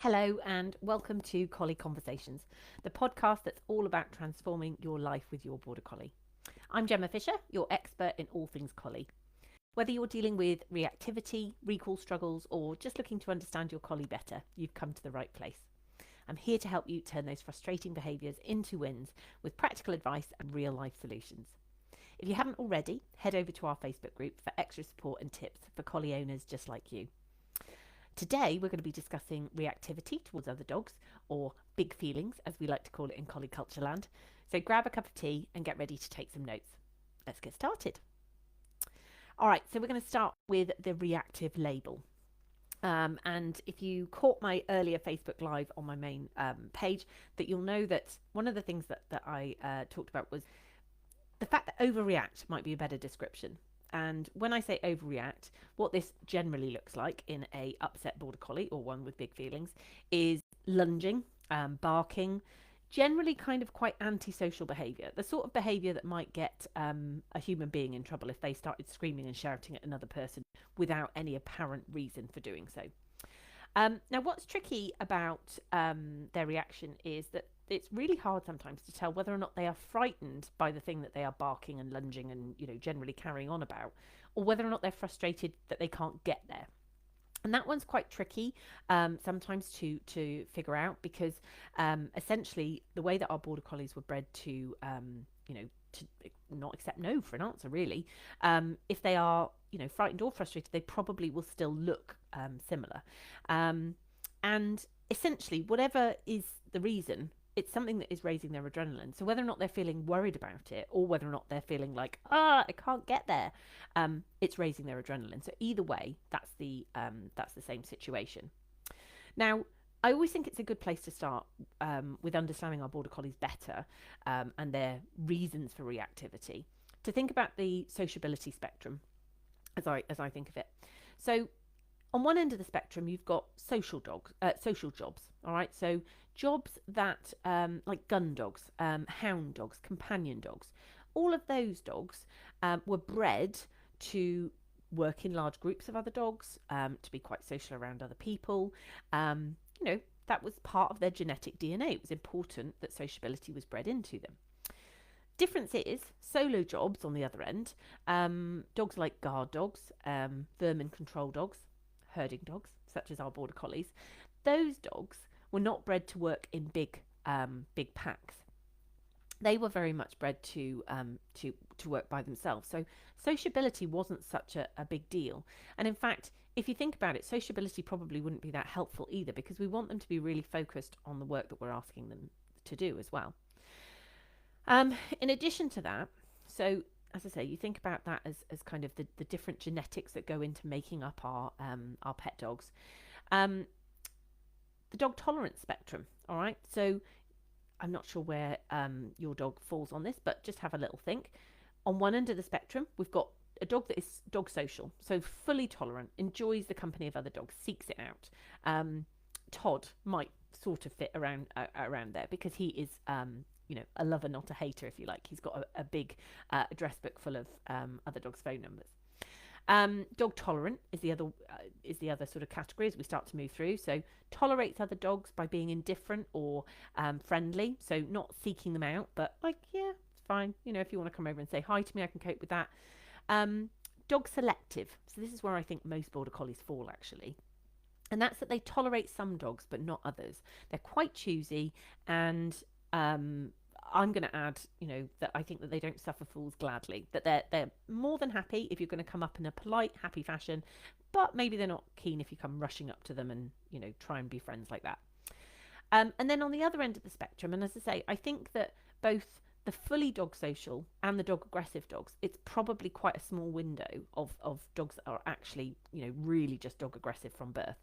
Hello and welcome to Collie Conversations, the podcast that's all about transforming your life with your Border Collie. I'm Gemma Fisher, your expert in all things collie. Whether you're dealing with reactivity, recall struggles, or just looking to understand your collie better, you've come to the right place. I'm here to help you turn those frustrating behaviours into wins with practical advice and real life solutions. If you haven't already, head over to our Facebook group for extra support and tips for collie owners just like you. Today, we're going to be discussing reactivity towards other dogs, or big feelings, as we like to call it in collie culture land. So grab a cup of tea and get ready to take some notes. Let's get started. All right, so we're going to start with the reactive label. And if you caught my earlier Facebook Live on my main page, that you'll know that one of the things that I talked about was the fact that overreact might be a better description. And when I say overreact, what this generally looks like in a upset Border Collie or one with big feelings is lunging, barking, generally kind of quite antisocial behaviour, the sort of behaviour that might get a human being in trouble if they started screaming and shouting at another person without any apparent reason for doing so. Now, what's tricky about their reaction is that it's really hard sometimes to tell whether or not they are frightened by the thing that they are barking and lunging and, generally carrying on about, or whether or not they're frustrated that they can't get there. And that one's quite tricky sometimes to figure out because essentially the way that our Border Collies were bred to, to not accept no for an answer, really. If they are, frightened or frustrated, they probably will still look similar. And essentially, whatever is the reason, it's something that is raising their adrenaline. So whether or not they're feeling worried about it or whether or not they're feeling like, I can't get there, it's raising their adrenaline. So either way, that's the same situation. Now, I always think it's a good place to start with understanding our Border Collies better and their reasons for reactivity, to think about the sociability spectrum as I think of it. So on one end of the spectrum, you've got social jobs. All right, so jobs that like gun dogs, hound dogs, companion dogs, all of those dogs were bred to work in large groups of other dogs, to be quite social around other people. That was part of their genetic DNA. It was important that sociability was bred into them. Difference is solo jobs on the other end, dogs like guard dogs, vermin control dogs, herding dogs, such as our Border Collies. Those dogs were not bred to work in big packs. They were very much bred to work by themselves. So sociability wasn't such a big deal. And in fact, if you think about it, sociability probably wouldn't be that helpful either, because we want them to be really focused on the work that we're asking them to do as well. In addition to that, so as I say, you think about that as kind of the different genetics that go into making up our pet dogs. The dog tolerance spectrum, all right? So I'm not sure where your dog falls on this, but just have a little think. On one end of the spectrum, we've got a dog that is dog social, so fully tolerant, enjoys the company of other dogs, seeks it out. Todd might sort of fit around there because he is a lover, not a hater, if you like. He's got a big address book full of other dogs' phone numbers. Dog tolerant is the other sort of category as we start to move through. So tolerates other dogs by being indifferent or friendly. So not seeking them out, but like, yeah, it's fine. If you want to come over and say hi to me, I can cope with that. Dog selective. So this is where I think most Border Collies fall, actually. And that's that they tolerate some dogs, but not others. They're quite choosy, and I'm going to add, that I think that they don't suffer fools gladly, that they're more than happy if you're going to come up in a polite, happy fashion, but maybe they're not keen if you come rushing up to them and, try and be friends like that. And then on the other end of the spectrum, and as I say, I think that both the fully dog social and the dog aggressive dogs, it's probably quite a small window of dogs that are actually, really just dog aggressive from birth.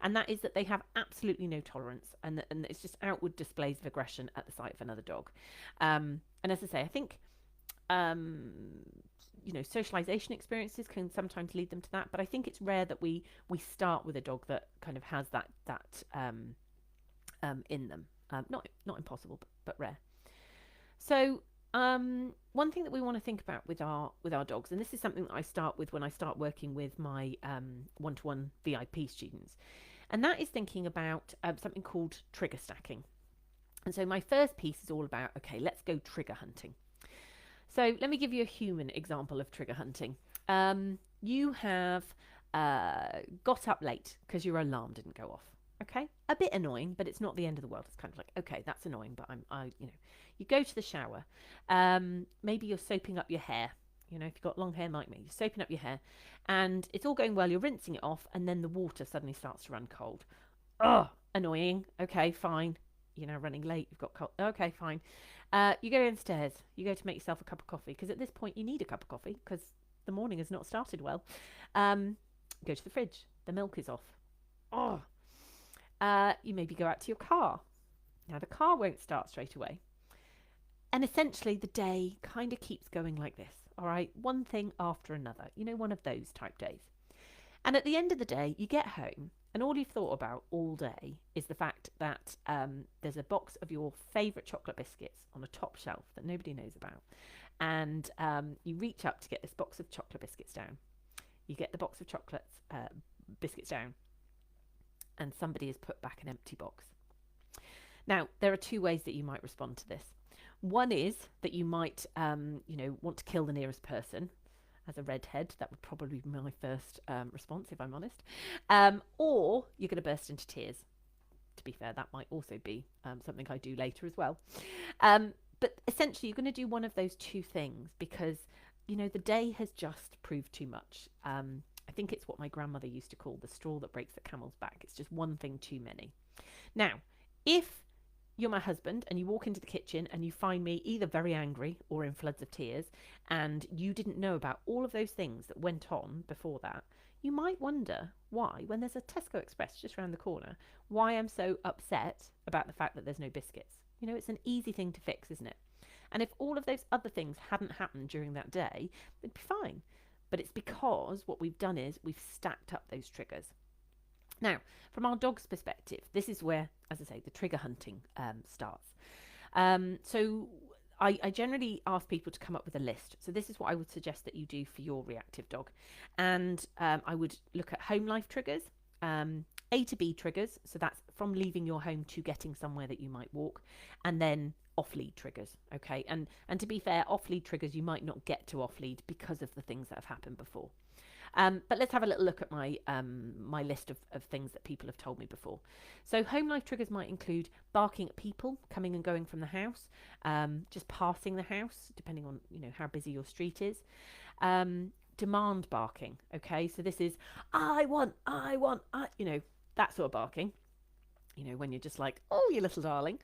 And that is that they have absolutely no tolerance, and it's just outward displays of aggression at the sight of another dog. And as I say, I think, socialization experiences can sometimes lead them to that, but I think it's rare that we start with a dog that kind of has that in them. Not impossible, but rare. So one thing that we want to think about with our dogs, and this is something that I start with when I start working with my one-to-one VIP students, And that is thinking about something called trigger stacking. And so my first piece is all about, okay, let's go trigger hunting. So let me give you a human example of trigger hunting. You have got up late because your alarm didn't go off. Okay, a bit annoying, but it's not the end of the world. It's kind of like, okay, that's annoying, but you go to the shower. Maybe you're soaping up your hair. You know, if you've got long hair like me, you're soaping up your hair, and it's all going well. You're rinsing it off, and then the water suddenly starts to run cold. Oh, annoying. Okay, fine. You're now running late. You've got cold. Okay, fine. You go downstairs. You go to make yourself a cup of coffee because at this point you need a cup of coffee because the morning has not started well. Go to the fridge. The milk is off. Oh. You maybe go out to your car. Now the car won't start straight away. And essentially the day kind of keeps going like this. All right, one thing after another. You know, one of those type days. And at the end of the day, you get home and all you've thought about all day is the fact that there's a box of your favourite chocolate biscuits on a top shelf that nobody knows about. And you reach up to get this box of chocolate biscuits down. You get the box of biscuits down, and somebody has put back an empty box. Now, there are two ways that you might respond to this. One is that you might, want to kill the nearest person. As a redhead, that would probably be my first response, if I'm honest. Or you're going to burst into tears. To be fair, that might also be something I do later as well. But essentially, you're going to do one of those two things because, the day has just proved too much. I think it's what my grandmother used to call the straw that breaks the camel's back. It's just one thing too many. Now, if you're my husband and you walk into the kitchen and you find me either very angry or in floods of tears and you didn't know about all of those things that went on before that, you might wonder why, when there's a Tesco Express just around the corner, why I'm so upset about the fact that there's no biscuits. It's an easy thing to fix, isn't it? And if all of those other things hadn't happened during that day, it'd be fine. But it's because what we've done is we've stacked up those triggers. Now, from our dog's perspective, this is where, as I say, the trigger hunting starts. So I generally ask people to come up with a list. So this is what I would suggest that you do for your reactive dog. And I would look at home life triggers, A to B triggers. So that's from leaving your home to getting somewhere that you might walk. And then off-lead triggers, okay? And to be fair, off-lead triggers, you might not get to off-lead because of the things that have happened before. But let's have a little look at my my list of things that people have told me before. So home life triggers might include barking at people coming and going from the house, just passing the house, depending on how busy your street is. Demand barking, okay? So this is I want, that sort of barking. When you're just like, oh, you little darling.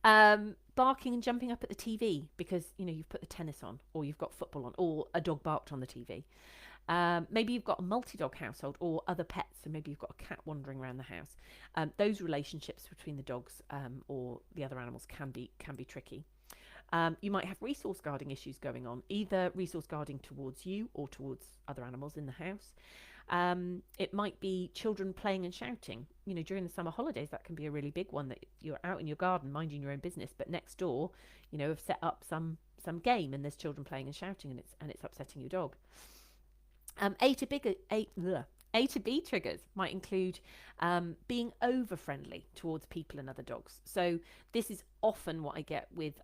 Barking and jumping up at the TV because you've put the tennis on or you've got football on or a dog barked on the TV. Maybe you've got a multi-dog household or other pets, so maybe you've got a cat wandering around the house. Those relationships between the dogs or the other animals can be tricky. You might have resource guarding issues going on, either resource guarding towards you or towards other animals in the house. It might be children playing and shouting. During the summer holidays, that can be a really big one, that you're out in your garden minding your own business, but next door, have set up some game and there's children playing and shouting and it's upsetting your dog. A to B triggers might include being over friendly towards people and other dogs. So this is often what I get with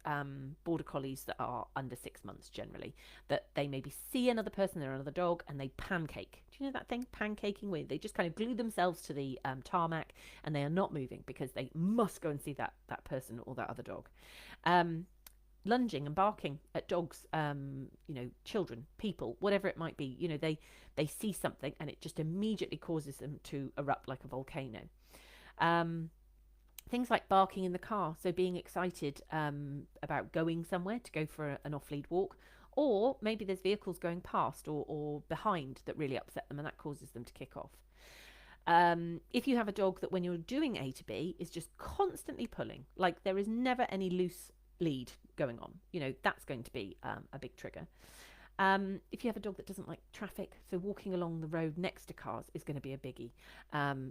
Border Collies that are under 6 months generally, that they maybe see another person or another dog and they pancake. Do you know that thing, pancaking, where they just kind of glue themselves to the tarmac and they are not moving because they must go and see that person or that other dog. Lunging and barking at dogs, children, people, whatever it might be. They see something and it just immediately causes them to erupt like a volcano. Things like barking in the car, so being excited about going somewhere to go for an off-lead walk, or maybe there's vehicles going past or behind that really upset them and that causes them to kick off. If you have a dog that when you're doing A to B is just constantly pulling, like there is never any loose lead going on, that's going to be a big trigger. If you have a dog that doesn't like traffic, so walking along the road next to cars is going to be a biggie.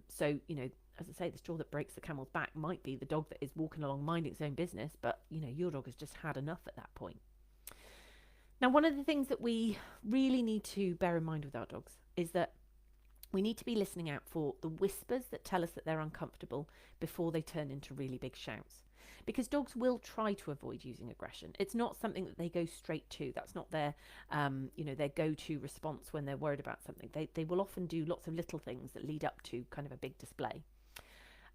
So as I say, the straw that breaks the camel's back might be the dog that is walking along minding its own business, but your dog has just had enough at that point. Now, one of the things that we really need to bear in mind with our dogs is that We need to be listening out for the whispers that tell us that they're uncomfortable before they turn into really big shouts. Because dogs will try to avoid using aggression. It's not something that they go straight to. That's not their, their go-to response when they're worried about something. They will often do lots of little things that lead up to kind of a big display.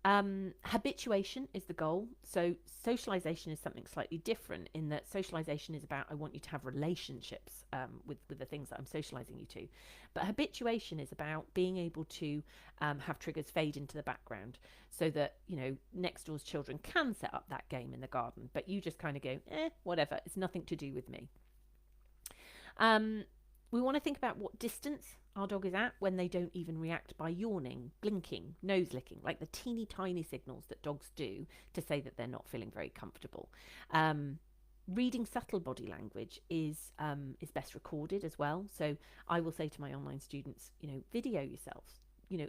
Habituation is the goal. So socialization is something slightly different in that socialization is about I want you to have relationships with the things that I'm socializing you to. But habituation is about being able to have triggers fade into the background so that, next door's children can set up that game in the garden, but you just kind of go, whatever, it's nothing to do with me. We want to think about what distance our dog is at when they don't even react by yawning, blinking, nose licking, like the teeny tiny signals that dogs do to say that they're not feeling very comfortable. Reading subtle body language is best recorded as well. So I will say to my online students, video yourselves,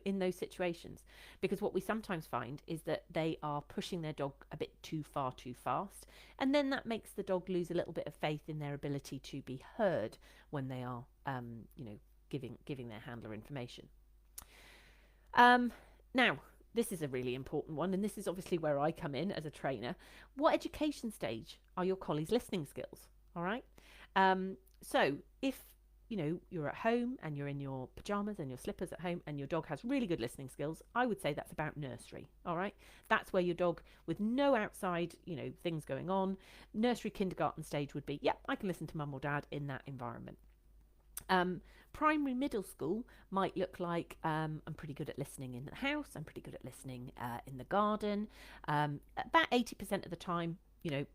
in those situations, because what we sometimes find is that they are pushing their dog a bit too far too fast, and then that makes the dog lose a little bit of faith in their ability to be heard when they are giving their handler information. Now, this is a really important one, and this is obviously where I come in as a trainer. What education stage are your collies' listening skills? All right. So if you're at home and you're in your pajamas and your slippers at home and your dog has really good listening skills, I would say that's about nursery. All right. That's where your dog, with no outside, things going on, nursery, kindergarten stage would be, I can listen to mum or dad in that environment. Primary, middle school might look like I'm pretty good at listening in the house. I'm pretty good at listening in the garden. About 80% of the time,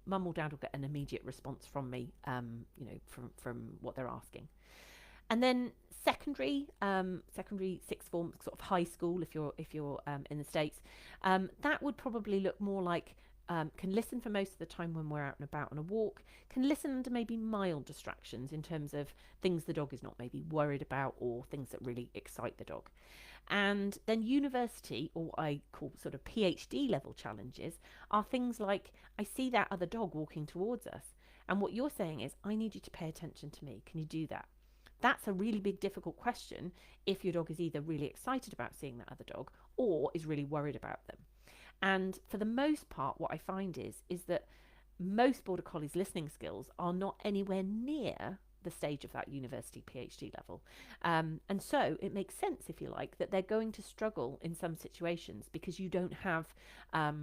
mum or dad will get an immediate response from me, from what they're asking. And then secondary sixth form, sort of high school, if you're in the States, that would probably look more like can listen for most of the time when we're out and about on a walk, can listen under maybe mild distractions in terms of things the dog is not maybe worried about or things that really excite the dog. And then university, or what I call sort of PhD level challenges, are things like, I see that other dog walking towards us, and what you're saying is, I need you to pay attention to me. Can you do that? That's a really big, difficult question if your dog is either really excited about seeing that other dog or is really worried about them. And for the most part, what I find is that most Border Collies' listening skills are not anywhere near the stage of that university PhD level. And so it makes sense, if you like, that they're going to struggle in some situations because you don't have a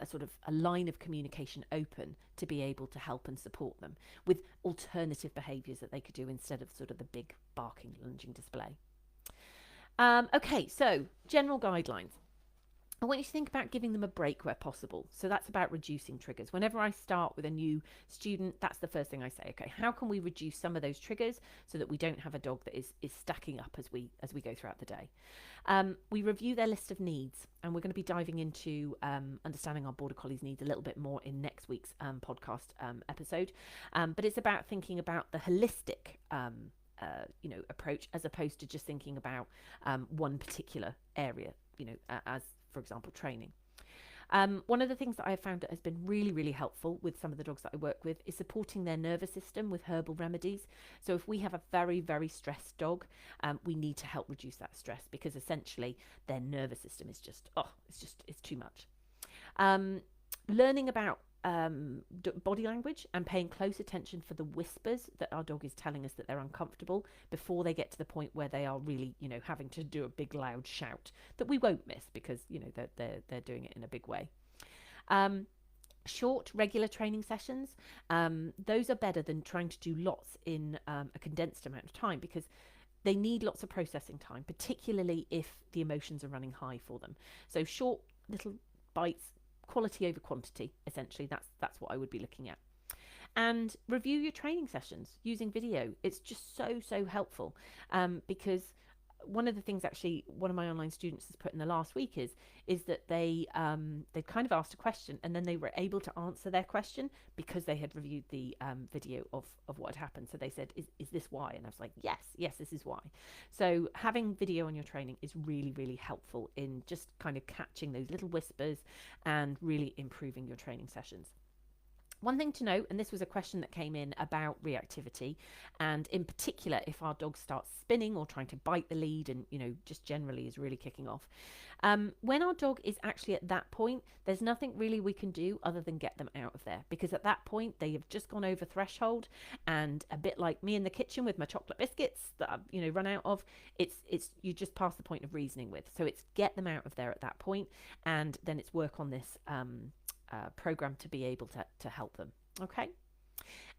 sort of a line of communication open to be able to help and support them with alternative behaviours that they could do instead of sort of the big barking, lunging display. Okay, so general guidelines. I want you to think about giving them a break where possible. So that's about reducing triggers. Whenever I start with a new student, that's the first thing I say. Okay, how can we reduce some of those triggers so that we don't have a dog that is stacking up as we go throughout the day? We review their list of needs, and we're going to be diving into understanding our Border Collies' needs a little bit more in next week's podcast episode. But it's about thinking about the holistic approach as opposed to just thinking about one particular area, as for example, training. One of the things that I have found that has been really, really helpful with some of the dogs that I work with is supporting their nervous system with herbal remedies. So if we have a very, very stressed dog, we need to help reduce that stress because essentially their nervous system is it's too much. Learning about body language and paying close attention for the whispers that our dog is telling us that they're uncomfortable before they get to the point where they are really, having to do a big loud shout that we won't miss because, they're doing it in a big way. Short, regular training sessions, those are better than trying to do lots in a condensed amount of time because they need lots of processing time, particularly if the emotions are running high for them. So short little bites, quality over quantity, essentially. That's what I would be looking at. And review your training sessions using video. It's just so helpful because one of the things actually one of my online students has put in the last week is that they kind of asked a question and then they were able to answer their question because they had reviewed the video of what had happened. So they said, is this why? And I was like, yes, this is why. So having video on your training is really, really helpful in just kind of catching those little whispers and really improving your training sessions. One thing to note, and this was a question that came in about reactivity, and in particular if our dog starts spinning or trying to bite the lead and, just generally is really kicking off. When our dog is actually at that point, there's nothing really we can do other than get them out of there, because at that point they have just gone over threshold, and a bit like me in the kitchen with my chocolate biscuits that I've run out of, it's you just pass the point of reasoning with. So it's get them out of there at that point, and then it's work on this program to be able to help them. Okay,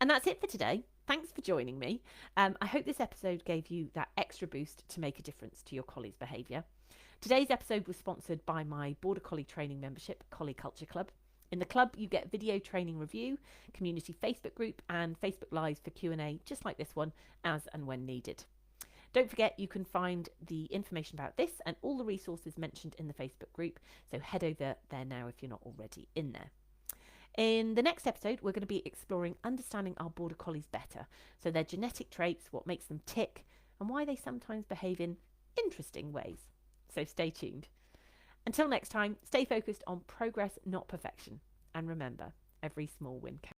and that's it for today. Thanks for joining me. I hope this episode gave you that extra boost to make a difference to your collie's behaviour. Today's episode was sponsored by my Border Collie training membership, Collie Culture Club. In the club, you get video training review, community Facebook group, and Facebook Lives for Q&A, just like this one, as and when needed. Don't forget, you can find the information about this and all the resources mentioned in the Facebook group, so head over there now if you're not already in there. In the next episode, we're going to be exploring understanding our Border Collies better, so their genetic traits, what makes them tick, and why they sometimes behave in interesting ways. So stay tuned. Until next time, stay focused on progress, not perfection. And remember, every small win counts.